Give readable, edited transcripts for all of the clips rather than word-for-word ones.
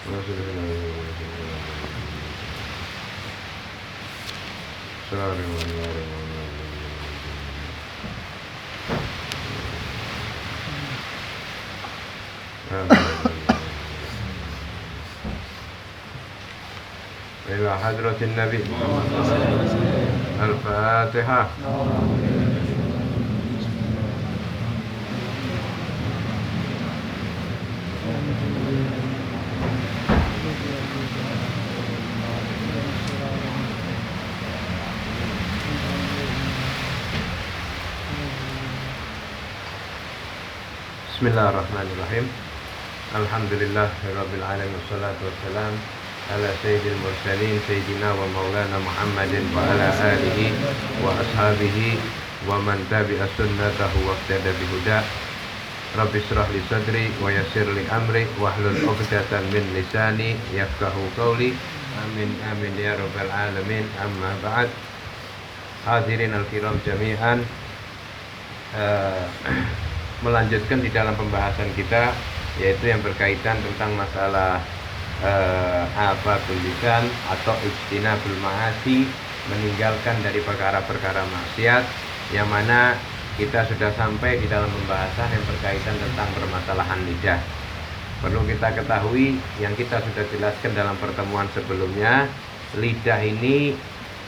إلى حضرة النبي الفاتحة. Bismillahirrahmanirrahim. Alhamdulillahirabbil alamin wassalatu wassalam ala sayyidil mursalin sayyidina wa maulana Muhammadin wa ala alihi wa ashabihi wa man tabi'a sunnatahu wa ihtada bihuda. Rabbi shrah li sadri wa yassir li amri wahlul 'uqdatam min lisani yafqahu qawli. Amin amin ya rabbal alamin. Amma ba'd. Hadirin al-kiram jami'an, melanjutkan di dalam pembahasan kita, yaitu yang berkaitan tentang masalah tulisan atau ijtinabul ma'asi, meninggalkan dari perkara-perkara maksiat, yang mana kita sudah sampai di dalam pembahasan yang berkaitan tentang permasalahan lidah. Perlu kita ketahui, yang kita sudah jelaskan dalam pertemuan sebelumnya, lidah ini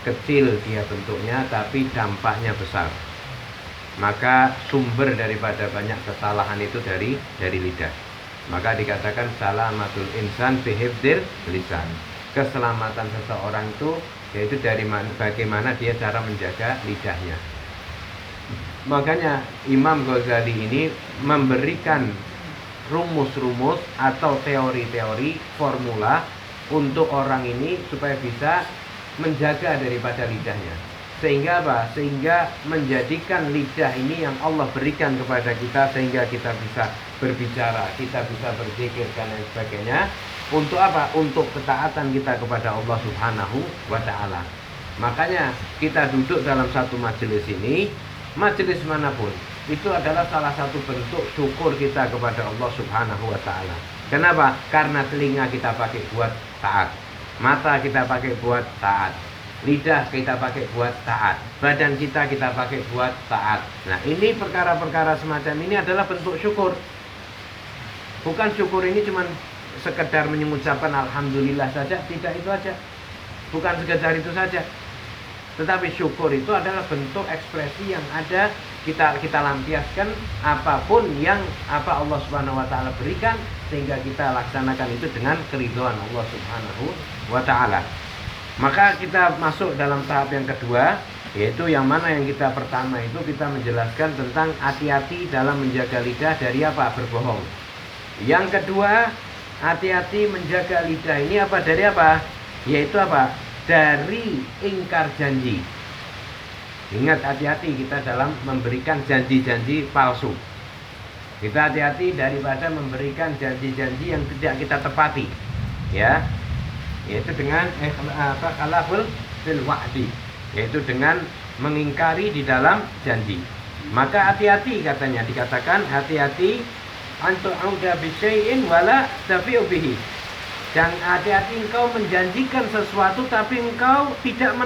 kecil dia bentuknya, tapi dampaknya besar. Maka sumber daripada banyak kesalahan itu dari lidah. Maka dikatakan salamatul insan bihifdzil lisan. Keselamatan seseorang itu yaitu dari bagaimana dia cara menjaga lidahnya. Makanya Imam Ghazali ini memberikan rumus-rumus atau teori-teori, formula untuk orang ini supaya bisa menjaga daripada lidahnya. Sehingga apa? Sehingga menjadikan lidah ini yang Allah berikan kepada kita, sehingga kita bisa berbicara, kita bisa berzikir dan lain sebagainya. Untuk apa? Untuk ketaatan kita kepada Allah Subhanahu wa ta'ala. Makanya kita duduk dalam satu majelis ini, majelis manapun, itu adalah salah satu bentuk syukur kita kepada Allah Subhanahu wa ta'ala. Kenapa? Karena telinga kita pakai buat taat, mata kita pakai buat taat, lidah kita pakai buat taat, badan kita pakai buat taat. Nah, ini perkara-perkara semacam ini adalah bentuk syukur. Bukan syukur ini cuma sekedar mengucapkan alhamdulillah saja, tidak itu saja. Bukan sekedar itu saja. Tetapi syukur itu adalah bentuk ekspresi yang ada, kita lampiaskan apapun yang Allah Subhanahu wa taala berikan, sehingga kita laksanakan itu dengan keridhaan Allah Subhanahu wa taala. Maka kita masuk dalam tahap yang kedua, yaitu yang mana yang kita pertama itu kita menjelaskan tentang hati-hati dalam menjaga lidah dari apa? Berbohong. Yang kedua, hati-hati menjaga lidah ini apa? Dari apa? Yaitu apa? Dari ingkar janji. Ingat, hati-hati kita dalam memberikan janji-janji palsu. Kita hati-hati daripada memberikan janji-janji yang tidak kita tepati, ya. Yaitu dengan khalaful fil wa'di, yaitu dengan mengingkari di dalam janji. Maka hati-hati, katanya, dikatakan hati-hati antu'uda bisyai'in wala tafi'u bihi. Dan hati-hati engkau menjanjikan sesuatu tapi engkau tidak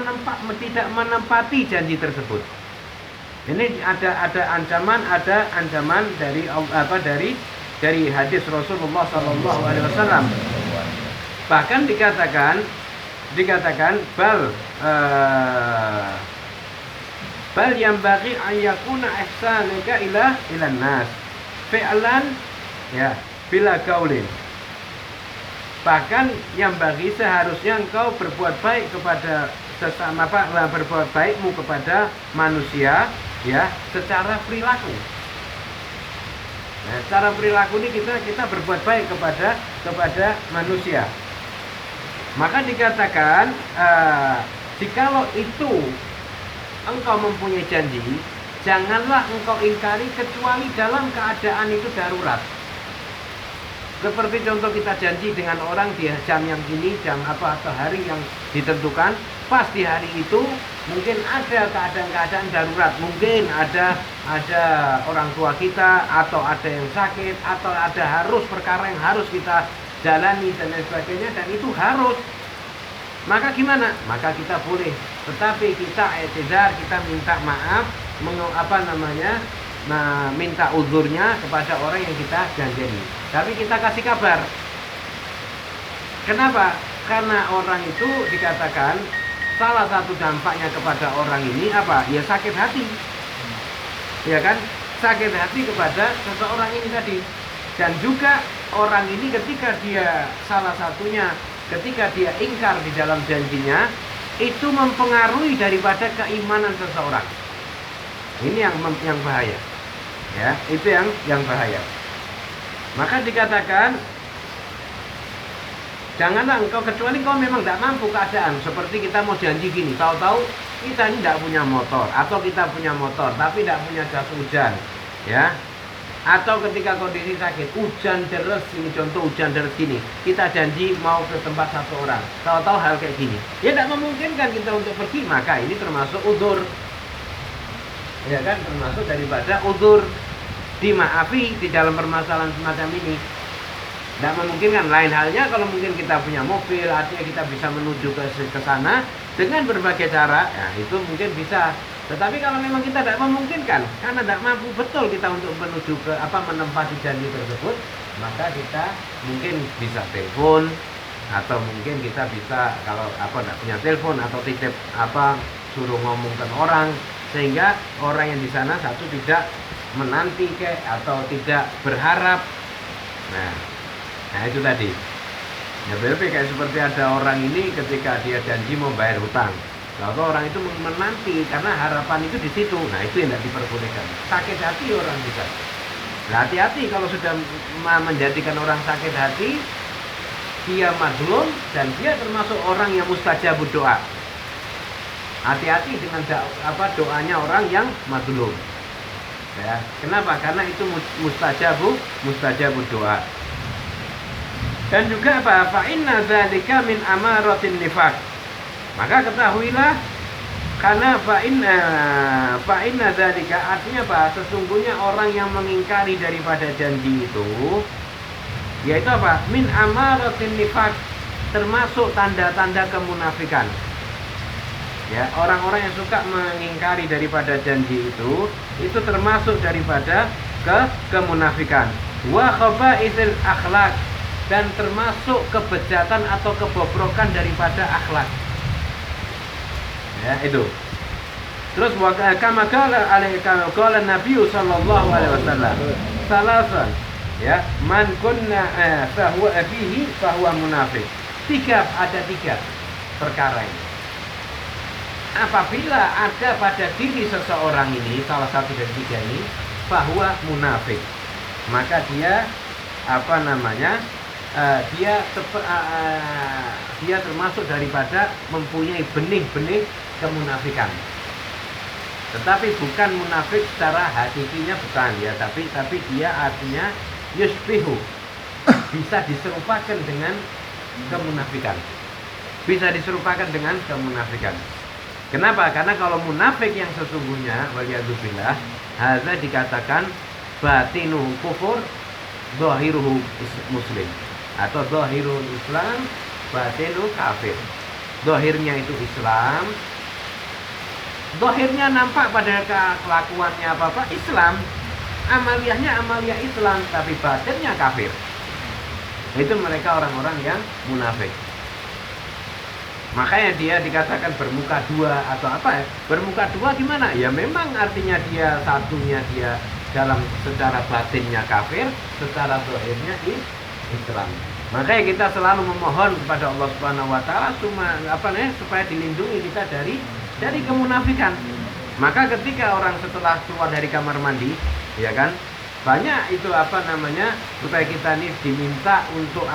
menempati janji tersebut. Ini ada ancaman dari hadis Rasulullah sallallahu alaihi wasallam. Bahkan dikatakan bal yang bagi ayakuna ihsanuka ilan nas fi'lan ya bila qaulin. Bahkan yang bagi seharusnya engkau berbuat baik kepada sesama, berbuat baikmu kepada manusia ya secara perilaku. Nah, cara perilaku ini kita berbuat baik kepada manusia. Maka dikatakan jikalau itu engkau mempunyai janji, janganlah engkau ingkari kecuali dalam keadaan itu darurat. Seperti contoh, kita janji dengan orang di jam yang ini, jam apa atau hari yang ditentukan, pas di hari itu mungkin ada keadaan-keadaan darurat, mungkin ada orang tua kita, atau ada yang sakit, atau ada perkara yang harus kita jalani dan lain sebagainya, dan itu harus. Maka gimana? Maka kita boleh, tetapi kita i'tizar, kita minta maaf, minta uzurnya kepada orang yang kita janjeni. Tapi kita kasih kabar. Kenapa? Karena orang itu dikatakan salah satu dampaknya kepada orang ini apa? Ya sakit hati. Ya kan? Sakit hati kepada seseorang ini tadi. Dan juga orang ini ketika dia salah satunya ketika dia ingkar di dalam janjinya, itu mempengaruhi daripada keimanan seseorang. Ini yang bahaya. Ya, itu yang bahaya. Maka dikatakan janganlah engkau, kecuali kau memang tidak mampu keadaan. Seperti kita mau janji gini, tahu-tahu kita ini tidak punya motor, atau kita punya motor tapi tidak punya jas hujan, ya. Atau ketika kondisi sakit, hujan deras, ini contoh hujan deras gini, kita janji mau ke tempat satu orang, tahu-tahu hal kayak gini, ya tidak memungkinkan kita untuk pergi, maka ini termasuk udzur, ya kan, termasuk daripada udzur, dimaafi di dalam permasalahan semacam ini. Tidak memungkinkan. Lain halnya kalau mungkin kita punya mobil, artinya kita bisa menuju ke sana dengan berbagai cara, ya itu mungkin bisa. Tetapi kalau memang kita tidak memungkinkan, karena tidak mampu betul kita untuk menuju ke menempati janji tersebut, maka kita mungkin bisa telepon, atau mungkin kita bisa kalau tidak punya telepon atau titip suruh ngomongkan orang, sehingga orang yang di sana satu tidak menanti atau tidak berharap. Nah itu tadi. Ya kayak seperti ada orang ini ketika dia janji mau bayar hutang, lalu orang itu menanti karena harapan itu di situ. Nah itu yang tidak diperbolehkan. Sakit hati orang bisa. Nah, hati-hati kalau sudah menjadikan orang sakit hati, dia madlum dan dia termasuk orang yang mustajabud doa. Hati-hati dengan doanya orang yang madlum. Ya, kenapa? Karena itu mustajabud doa. Dan juga apa? Fa inna dzalika min amaratin nifaq. Maka ketahuilah, karena fa inna dzalika artinya apa? Sesungguhnya orang yang mengingkari daripada janji itu, yaitu apa? Min amaratin nifaq, termasuk tanda-tanda kemunafikan. Ya, orang-orang yang suka mengingkari daripada janji itu termasuk daripada kemunafikan. Wa khaba'ithil akhlak, dan termasuk kebejatan atau kebobrokan daripada akhlak. Ya, itu. Terus kama qala Nabi sallallahu alaihi wasallam, salasan, ya, man kunna fahuwa munafik. Ada tiga perkara ini. Apabila ada pada diri seseorang ini salah satu dari tiga ini, fahuwa munafik, maka dia dia termasuk daripada mempunyai benih-benih kemunafikan. Tetapi bukan munafik secara hakikinya, bukan ya, tapi dia artinya yusbihu, bisa diserupakan dengan kemunafikan. Bisa diserupakan dengan kemunafikan. Kenapa? Karena kalau munafik yang sesungguhnya, waliyadzubillah, hadza dikatakan batinuhu kufur, zahiruhu muslim, atau zahirul Islam, batinu kafir. Zahirnya itu Islam, zahirnya nampak pada kelakuannya Islam, amaliyahnya amaliyah Islam, tapi batinnya kafir. Itu mereka orang-orang yang munafik. Makanya dia dikatakan bermuka dua atau bermuka dua gimana? Ya memang artinya dia satunya dia dalam secara batinnya kafir, secara zahirnya Islam. Makanya kita selalu memohon kepada Allah Subhanahu wa taala supaya dilindungi kita dari kemunafikan. Maka ketika orang setelah keluar dari kamar mandi, ya kan? Banyak itu supaya kita ini diminta untuk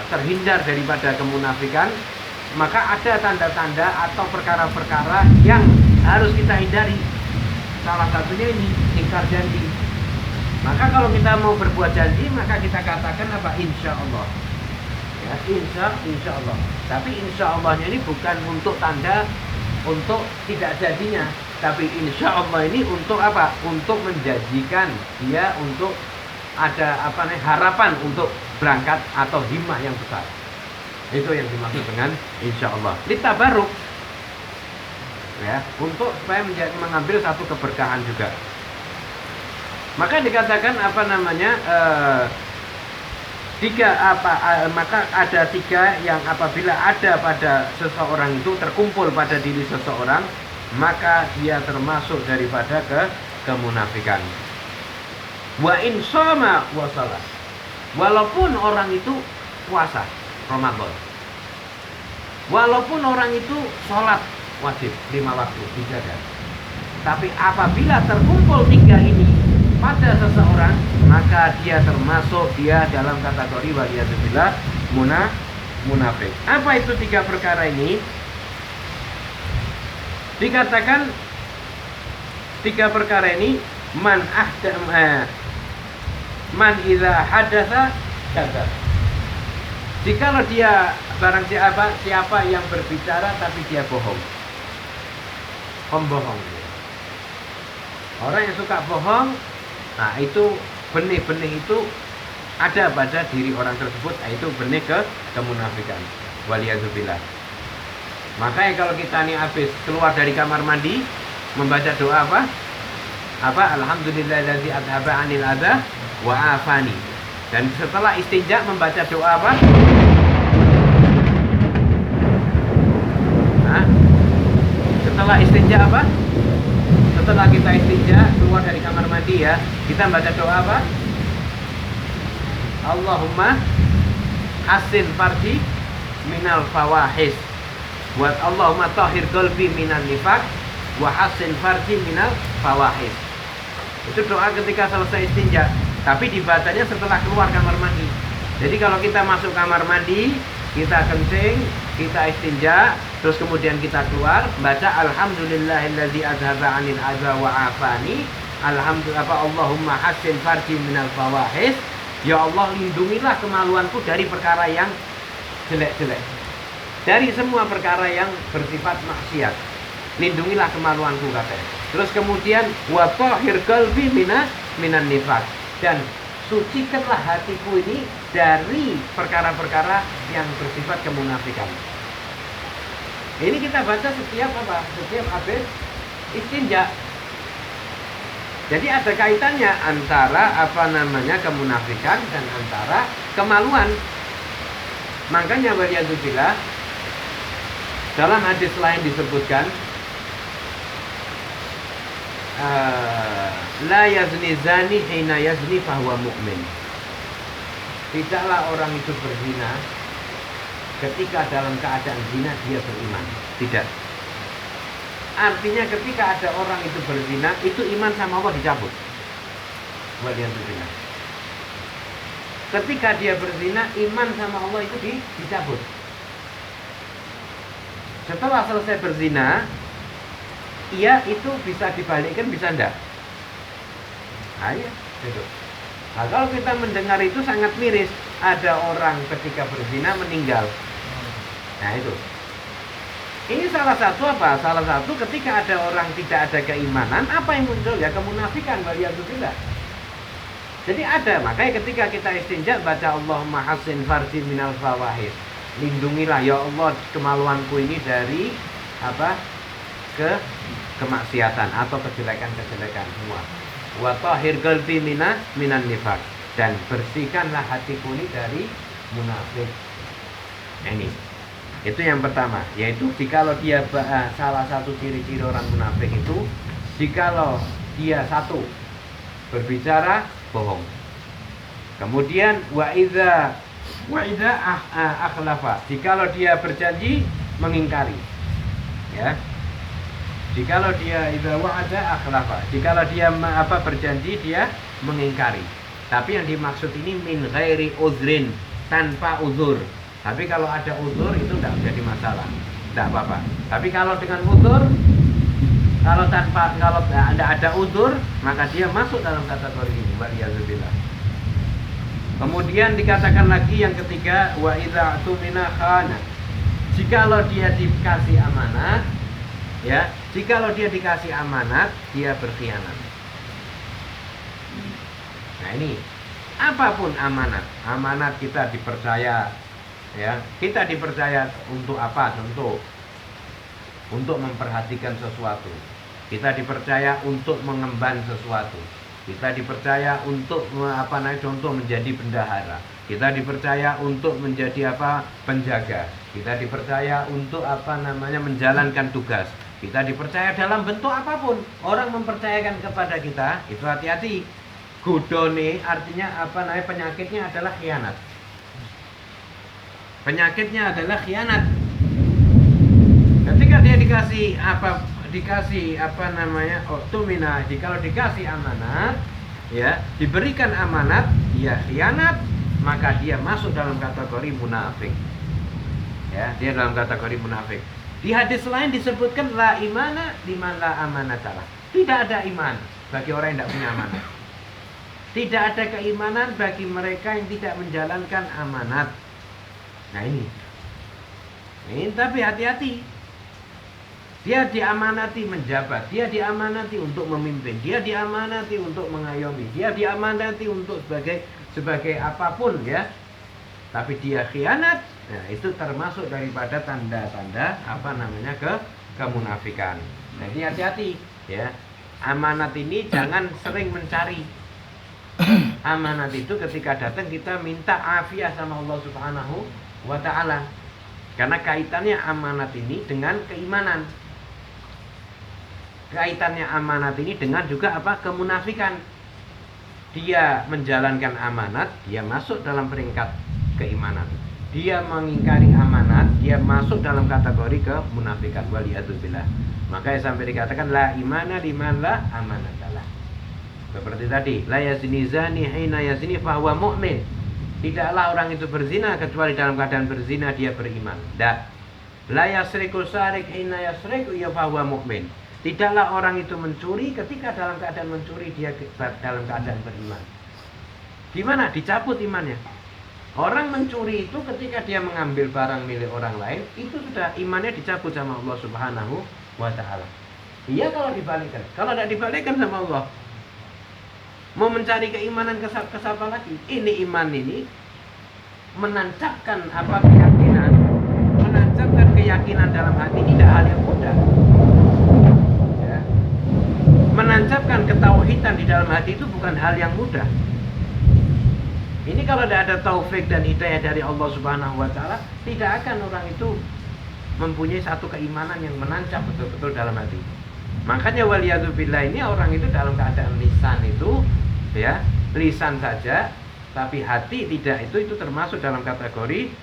terhindar daripada kemunafikan, maka ada tanda-tanda atau perkara-perkara yang harus kita hindari. Salah satunya ini ingkar janji. Maka kalau kita mau berbuat janji, maka kita katakan insya Allah. Ya, insya Allah. Tapi insya Allahnya ini bukan untuk tanda untuk tidak jadinya, tapi insya Allah ini untuk apa? Untuk menjanjikan dia untuk ada harapan untuk berangkat atau himmah yang besar. Itu yang dimaksud dengan insya Allah. Litabaruk, ya, untuk supaya mengambil satu keberkahan juga. Maka dikatakan maka ada tiga yang apabila ada pada seseorang itu terkumpul pada diri seseorang, maka dia termasuk daripada kemunafikan. Wa in shoma wa shalah. Walaupun orang itu puasa Ramadan. Walaupun orang itu sholat wajib 5 waktu dijaga. Tapi apabila terkumpul tiga ini pada seseorang, maka dia termasuk dalam kategori waliyadzubillah munafik. Apa itu tiga perkara ini? Dikatakan tiga perkara ini man idza hadatsa kadzab. Jikalau dia barang siapa yang berbicara tapi dia bohong. Pembohong. Orang yang suka bohong, nah itu benih-benih itu ada pada diri orang tersebut, itu benih kemunafikan. Waliyadzubillah. Makanya kalau kita nih habis keluar dari kamar mandi membaca doa apa? Alhamdulillahillazi adhaba 'anil adza wa afani. Dan setelah istinja membaca doa apa? Setelah istinja apa? Setelah kita istinja keluar dari kamar mandi ya, kita baca doa apa? Allahumma hasin farji minal fawahis. Buat Allahumma tahhir qalbi minan nifaq wa hasin farji minal fawahis. Itu doa ketika selesai istinja, tapi dibacanya setelah keluar kamar mandi. Jadi kalau kita masuk kamar mandi, kita kencing, kita istinja, terus kemudian kita keluar, baca alhamdulillahilladzi adhaba 'anil adza wa afani. Allahumma hassin farji minal fawahis. Ya Allah, lindungilah kemaluanku dari perkara yang jelek-jelek. Dari semua perkara yang bersifat maksiat. Lindungilah kemaluanku katanya. Terus kemudian wa tahhir qalbi minan nifaq. Dan sucikanlah hatiku ini dari perkara-perkara yang bersifat kemunafikan. Ini kita baca setiap habis istinja. Jadi ada kaitannya antara kemunafikan dan antara kemaluan. Makanya waliyadzubillah, dalam hadis lain disebutkan la yazni zani hina yazni fahuwa mu'min. Tidaklah orang itu berzina ketika dalam keadaan zina dia beriman. Tidak. Artinya ketika ada orang itu berzina, itu iman sama Allah dicabut. Waliyadzubillah. Ketika dia berzina, iman sama Allah itu dicabut. Setelah selesai berzina, ia itu bisa dibalikkan, bisa enggak? Iya, gitu. Nah, kalau kita mendengar itu sangat miris. Ada orang ketika berzina meninggal. Nah itu. Ini salah satu apa? Salah satu ketika ada orang tidak ada keimanan, apa yang muncul? Ya kemunafikan, waliyadzubillah. Jadi ada, makanya ketika kita istinja baca Allahumma hassin farji minal fawahis. Lindungilah ya Allah kemaluanku ini dari kemaksiatan atau kejelekan-kejelekan semua. Wa tahhir qalbi minan nifaq. Dan bersihkanlah hatiku ini dari munafik. Ini. Itu yang pertama, yaitu jikalau dia salah satu ciri-ciri orang munafik itu, jikalau dia satu berbicara bohong. Kemudian wa idza akhlafa, jikalau dia berjanji mengingkari. Ya. Jikalau dia idza wa'ada akhlafa, jikalau dia berjanji dia mengingkari. Tapi yang dimaksud ini min ghairi uzrin, tanpa uzur. Tapi kalau ada uzur itu tidak menjadi masalah, tidak apa-apa. Tapi kalau dengan uzur, kalau tidak ada uzur, maka dia masuk dalam kategori ini. Waliyadzubillah. Kemudian dikatakan lagi yang ketiga, wa idza tumina khana. Jikalau dia dikasih amanat, ya, jikalau dia dikasih amanat, dia berkhianat. Nah ini apapun amanat. Amanat kita dipercaya, ya, kita dipercaya untuk apa? Untuk memperhatikan sesuatu. Kita dipercaya untuk mengemban sesuatu. Kita dipercaya untuk contoh menjadi bendahara. Kita dipercaya untuk menjadi penjaga. Kita dipercaya untuk menjalankan tugas. Kita dipercaya dalam bentuk apapun. Orang mempercayakan kepada kita, itu hati-hati. Gudone artinya penyakitnya adalah khianat. Penyakitnya adalah khianat. Ketika dia dikasih tumina, kalau dikasih amanat, ya, diberikan amanat, dia khianat, maka dia masuk dalam kategori munafik. Ya, dia dalam kategori munafik. Di hadis lain disebutkan la imana liman la amanatalah. Tidak ada iman bagi orang yang tidak punya amanat. Tidak ada keimanan bagi mereka yang tidak menjalankan amanat. Nah ini tapi hati-hati. Dia diamanati menjabat, dia diamanati untuk memimpin, dia diamanati untuk mengayomi, dia diamanati untuk sebagai apapun, ya. Tapi dia khianat, nah itu termasuk daripada tanda-tanda kemunafikan. Jadi hati-hati, ya. Amanat ini jangan sering mencari. Amanat itu ketika datang kita minta afiah sama Allah Subhanahu wa ta'ala. Karena kaitannya amanat ini dengan keimanan. Kaitannya amanat ini dengan juga kemunafikan. Dia menjalankan amanat, dia masuk dalam peringkat keimanan. Dia mengingkari amanat, dia masuk dalam kategori kemunafikan. Waliyadzubillah. Makanya sampai dikatakan la imana liman la amanatalah. Seperti tadi, la yazni zani hina yazni fahuwa mu'min. Tidaklah orang itu berzina kecuali dalam keadaan berzina dia beriman. La yasriku sarik hina yasriku ya fahuwa mu'min. Tidaklah orang itu mencuri ketika dalam keadaan mencuri dia dalam keadaan beriman. Gimana? Dicabut imannya. Orang mencuri itu ketika dia mengambil barang milik orang lain, itu sudah imannya dicabut sama Allah Subhanahu wa ta'ala. Iya kalau dibalikkan. Kalau tidak dibalikkan sama Allah, mau mencari keimanan ke siapa lagi? Ini iman ini menancapkan keyakinan. Menancapkan keyakinan dalam hati tidak hal yang mudah. Menancapkan ketauhidan di dalam hati itu bukan hal yang mudah. Ini kalau tidak ada taufik dan hidayah dari Allah Subhanahu wa ta'ala, tidak akan orang itu mempunyai satu keimanan yang menancap betul-betul dalam hati. Makanya waliyadzubillah, ini orang itu dalam keadaan lisan itu, ya, lisan saja, tapi hati tidak, itu termasuk dalam kategori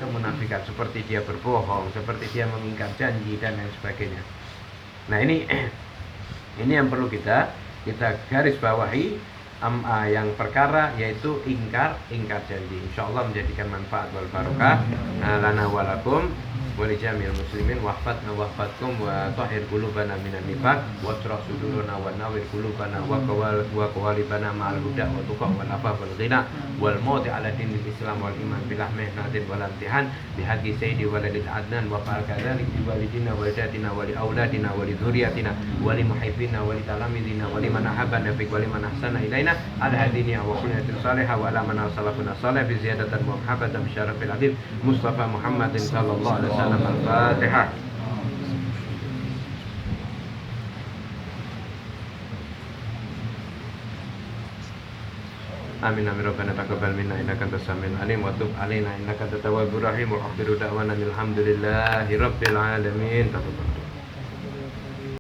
kemunafikan. Seperti dia berbohong, seperti dia mengingkar janji dan lain sebagainya. Nah ini yang perlu kita garis bawahi, yang perkara yaitu ingkar janji. Insyaallah menjadikan manfaat wal barokah lana walakum wa li jami'il muslimin wahfatna wahfatkum wa tahhir qulubana minan nifaq wa shrah sudurana wa nawwir qulubana wa qawalibana ma'al huda wa tuqa wal afaf wal ghina wal mauti ala dinil islam wal iman bilah mihnatin wal imtihan bi haqqi sayyidi waladil adnan wa fa'al kadzalik bi walidina wa walidatina wa li auladina wa li dzurriyyatina wa li muhibbina wa li talamidina wa liman ahabbana fi wa liman ahsana ilaina al hadina wa sunnatil salihah wa ala man salafuna salih bi ziyadatan muhabbatin bi syarafil habib Mustafa Muhammadin sallallahu alaihi wasallam. Al-Fatihah. Amin amin rabbana taqabbal minna innaka antas samiul alim wa tub alaina innaka antat tawwabur rahim wa akhiru da'wana alhamdulillahi rabbil alamin.